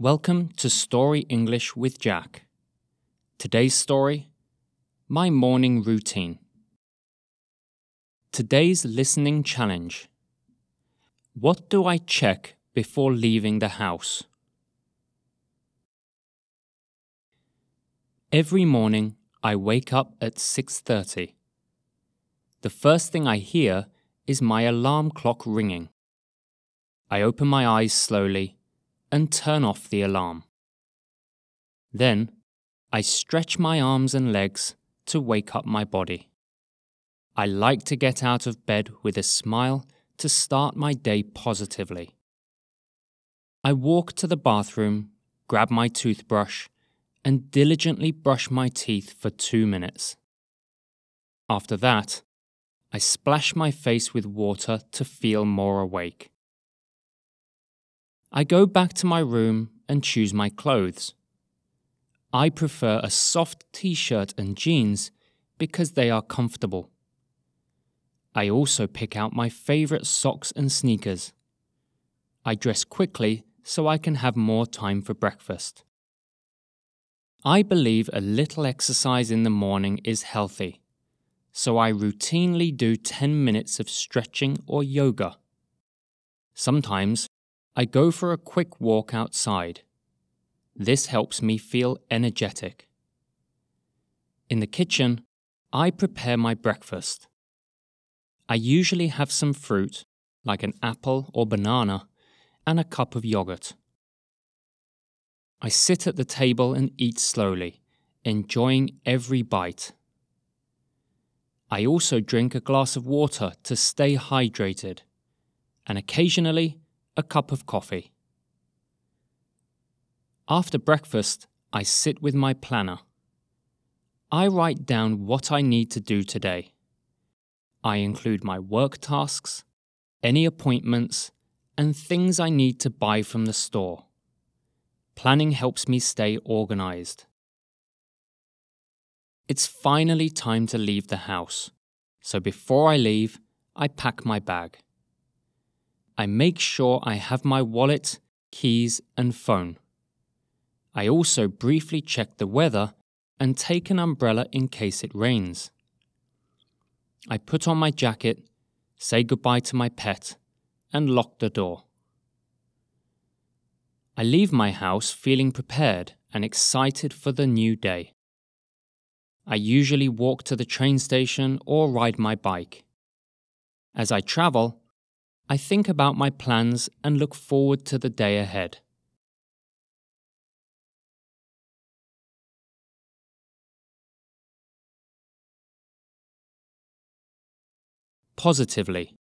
Welcome to Story English with Jack. Today's story, My Morning Routine. Today's listening challenge. What do I check before leaving the house? Every morning, I wake up at 6:30. The first thing I hear is my alarm clock ringing. I open my eyes slowly and turn off the alarm. Then, I stretch my arms and legs to wake up my body. I like to get out of bed with a smile to start my day positively. I walk to the bathroom, grab my toothbrush, and diligently brush my teeth for 2 minutes. After that, I splash my face with water to feel more awake. I go back to my room and choose my clothes. I prefer a soft t-shirt and jeans because they are comfortable. I also pick out my favorite socks and sneakers. I dress quickly so I can have more time for breakfast. I believe a little exercise in the morning is healthy, so I routinely do 10 minutes of stretching or yoga. Sometimes, I go for a quick walk outside. This helps me feel energetic. In the kitchen, I prepare my breakfast. I usually have some fruit, like an apple or banana, and a cup of yogurt. I sit at the table and eat slowly, enjoying every bite. I also drink a glass of water to stay hydrated, and occasionally a cup of coffee. After breakfast, I sit with my planner. I write down what I need to do today. I include my work tasks, any appointments, and things I need to buy from the store. Planning helps me stay organized. It's finally time to leave the house, so before I leave, I pack my bag. I make sure I have my wallet, keys, and phone. I also briefly check the weather and take an umbrella in case it rains. I put on my jacket, say goodbye to my pet, and lock the door. I leave my house feeling prepared and excited for the new day. I usually walk to the train station or ride my bike. As I travel, I think about my plans and look forward to the day ahead. Positively.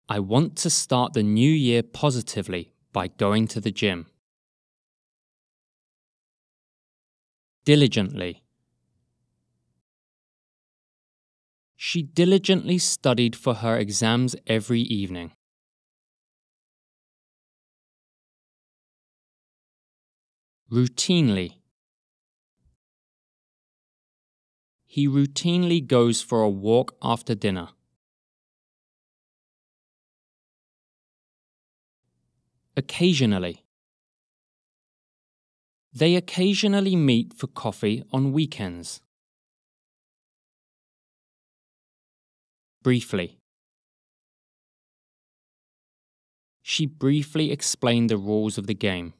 I want to start the new year positively by going to the gym. Diligently. She diligently studied for her exams every evening. Routinely. He routinely goes for a walk after dinner. Occasionally. They occasionally meet for coffee on weekends. Briefly. She briefly explained the rules of the game.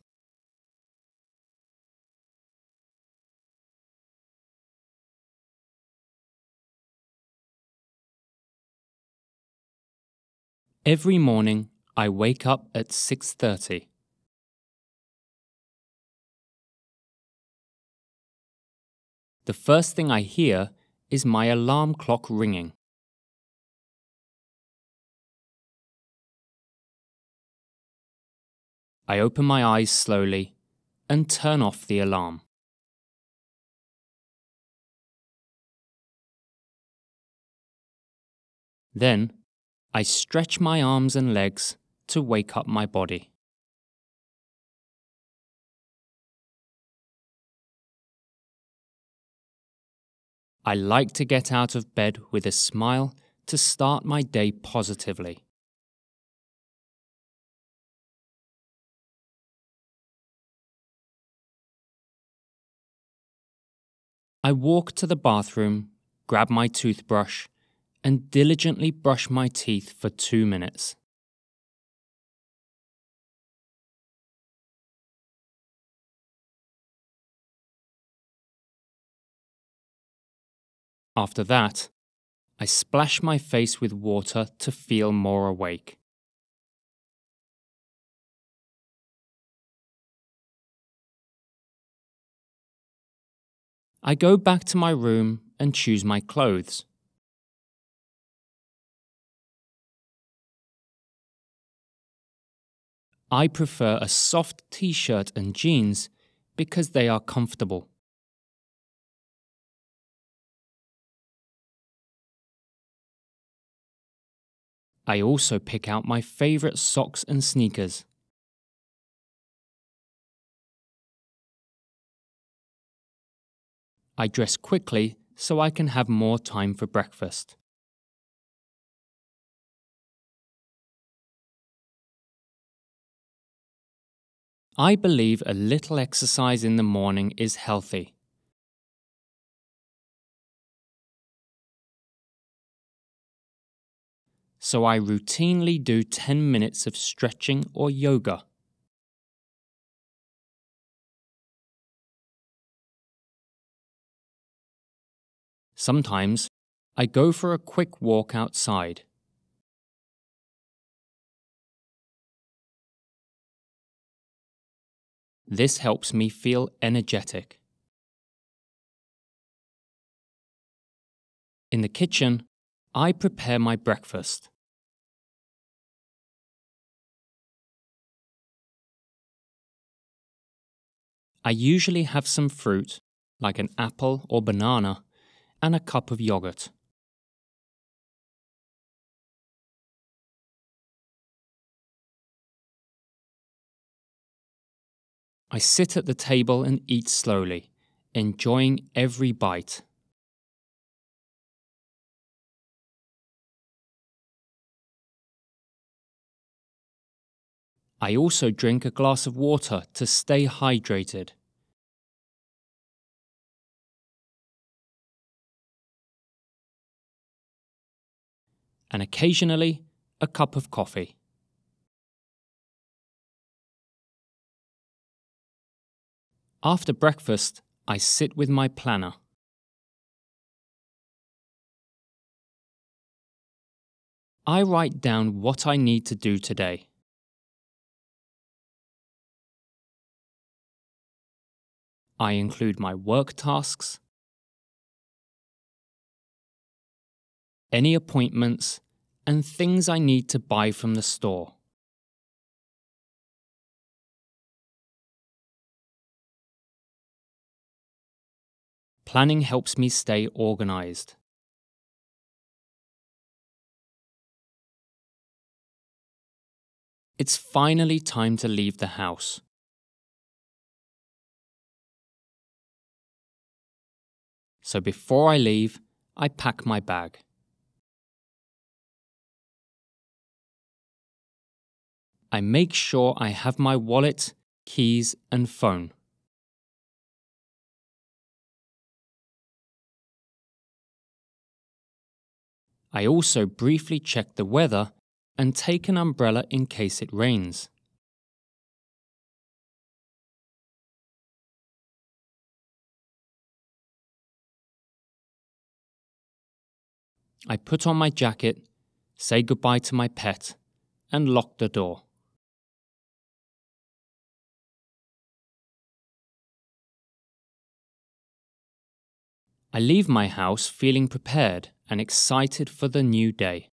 Every morning, I wake up at 6:30. The first thing I hear is my alarm clock ringing. I open my eyes slowly and turn off the alarm. Then, I stretch my arms and legs to wake up my body. I like to get out of bed with a smile to start my day positively. I walk to the bathroom, grab my toothbrush, and diligently brush my teeth for 2 minutes. After that, I splash my face with water to feel more awake. I go back to my room and choose my clothes. I prefer a soft t-shirt and jeans because they are comfortable. I also pick out my favorite socks and sneakers. I dress quickly so I can have more time for breakfast. I believe a little exercise in the morning is healthy. So I routinely do 10 minutes of stretching or yoga. Sometimes I go for a quick walk outside. This helps me feel energetic. In the kitchen, I prepare my breakfast. I usually have some fruit, like an apple or banana, and a cup of yogurt. I sit at the table and eat slowly, enjoying every bite. I also drink a glass of water to stay hydrated. And occasionally, a cup of coffee. After breakfast, I sit with my planner. I write down what I need to do today. I include my work tasks, any appointments, and things I need to buy from the store. Planning helps me stay organized. It's finally time to leave the house. So before I leave, I pack my bag. I make sure I have my wallet, keys, and phone. I also briefly check the weather and take an umbrella in case it rains. I put on my jacket, say goodbye to my pet, and lock the door. I leave my house feeling prepared and excited for the new day.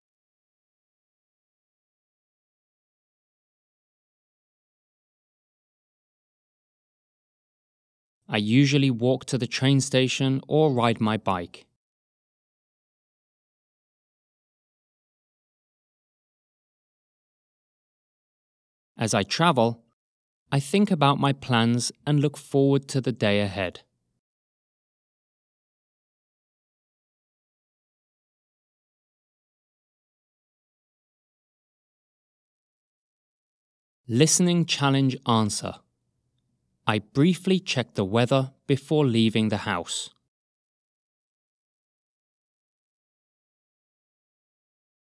I usually walk to the train station or ride my bike. As I travel, I think about my plans and look forward to the day ahead. Listening challenge answer. I briefly check the weather before leaving the house.